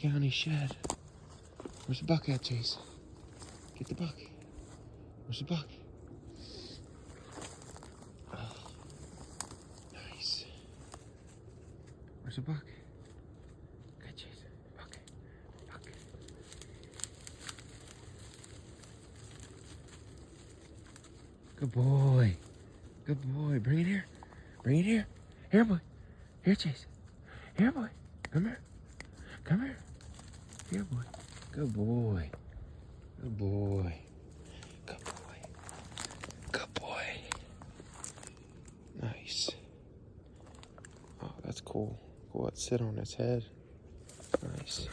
County shed. Where's the buck at, Chase? Get the buck. Where's the buck? Oh, nice. Where's the buck? Good, Chase. Buck. Buck. Good boy. Good boy. Bring it here. Bring it here. Here, boy. Here, Chase. Here, boy. Come here. Come here. Here, boy. Good boy. Good boy. Good boy. Good boy. Nice. Oh, that's cool. Go out, sit on its head. Nice.